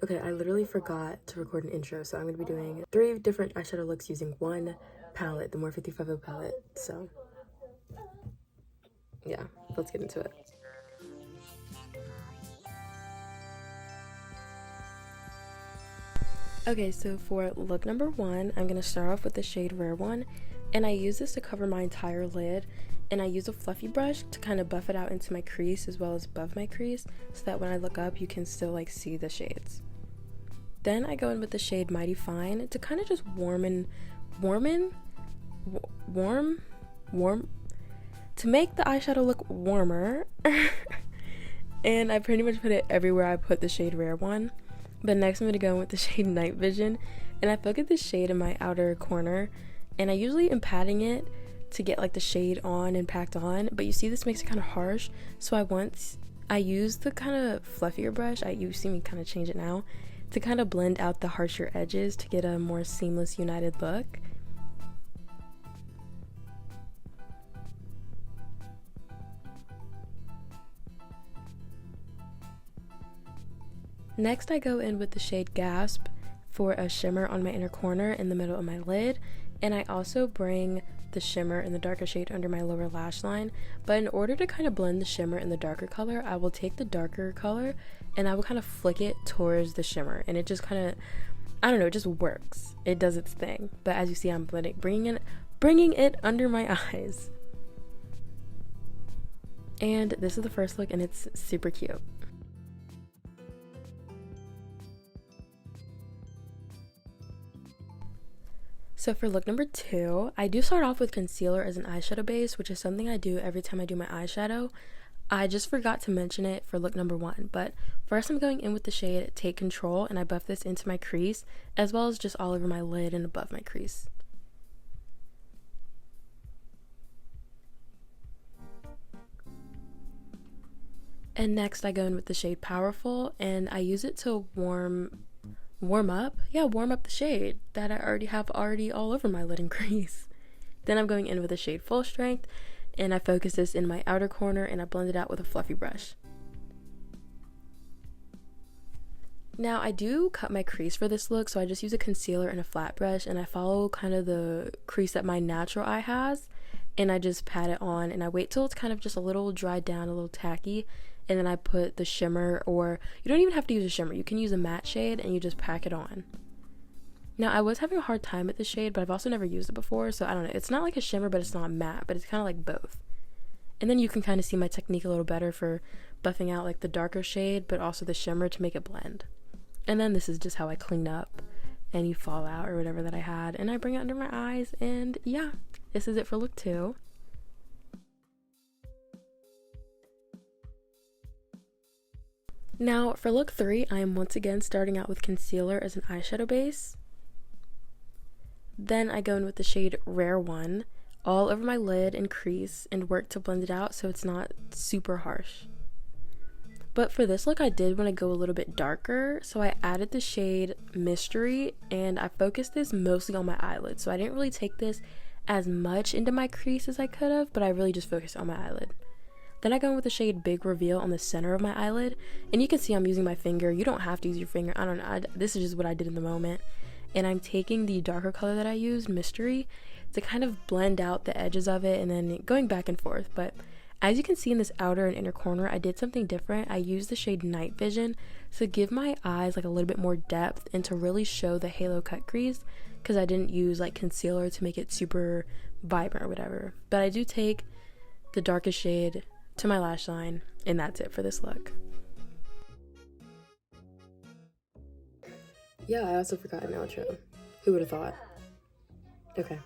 Okay, I literally forgot to record an intro, so I'm going to be doing 3 different eyeshadow looks using one palette, the Morphe 55 palette. So, yeah, let's get into it. Okay, so for look number 1, I'm going to start off with the shade Rare One, and I use this to cover my entire lid, and I use a fluffy brush to kind of buff it out into my crease as well as above my crease, so that when I look up, you can still like see the shades. Then I go in with the shade Mighty Fine to kind of just warm, to make the eyeshadow look warmer. And I pretty much put it everywhere I put the shade Rare One. But next I'm going to go in with the shade Night Vision, and I focus this shade in my outer corner, and I usually am patting it to get like the shade on and packed on, but you see this makes it kind of harsh, so I use the kind of fluffier brush, you see me kind of change it now, to kind of blend out the harsher edges to get a more seamless united look. Next I go in with the shade Gasp for a shimmer on my inner corner in the middle of my lid, and I also bring the shimmer in the darker shade under my lower lash line. But in order to kind of blend the shimmer in the darker color, I will take the darker color and I will kind of flick it towards the shimmer, and it just kind of, I don't know, it just works. It does its thing. But as you see, I'm bringing it under my eyes. And this is the first look, and it's super cute. So for look number 2, I do start off with concealer as an eyeshadow base, which is something I do every time I do my eyeshadow. I just forgot to mention it for look number 1, but first I'm going in with the shade Take Control, and I buff this into my crease, as well as just all over my lid and above my crease. And next I go in with the shade Powerful, and I use it to warm up the shade that I already have all over my lid and crease. Then I'm going in with the shade Full Strength, and I focus this in my outer corner, and I blend it out with a fluffy brush. Now I do cut my crease for this look, so I just use a concealer and a flat brush, and I follow kind of the crease that my natural eye has, and I just pat it on, and I wait till it's kind of just a little dried down, a little tacky, and then I put the shimmer, or you don't even have to use a shimmer, you can use a matte shade and you just pack it on. Now I was having a hard time with this shade, but I've also never used it before, so I don't know, it's not like a shimmer but it's not matte, but it's kind of like both. And then you can kind of see my technique a little better for buffing out like the darker shade but also the shimmer to make it blend. And then this is just how I clean up any fallout or whatever that I had, and I bring it under my eyes, and yeah, this is it for look 2. Now for look 3, I am once again starting out with concealer as an eyeshadow base. Then I go in with the shade Rare One all over my lid and crease and work to blend it out so it's not super harsh. But for this look I did want to go a little bit darker, so I added the shade Mystery, and I focused this mostly on my eyelid, so I didn't really take this as much into my crease as I could have, but I really just focused on my eyelid. Then I go in with the shade Big Reveal on the center of my eyelid, and you can see I'm using my finger. You don't have to use your finger, I don't know, this is just what I did in the moment. And I'm taking the darker color that I used, Mystery, to kind of blend out the edges of it and then going back and forth. But as you can see in this outer and inner corner, I did something different. I used the shade Night Vision to give my eyes like a little bit more depth and to really show the halo cut crease, because I didn't use like concealer to make it super vibrant or whatever. But I do take the darkest shade to my lash line, and that's it for this look. Yeah, I also forgot an outro. Who would have thought? Okay.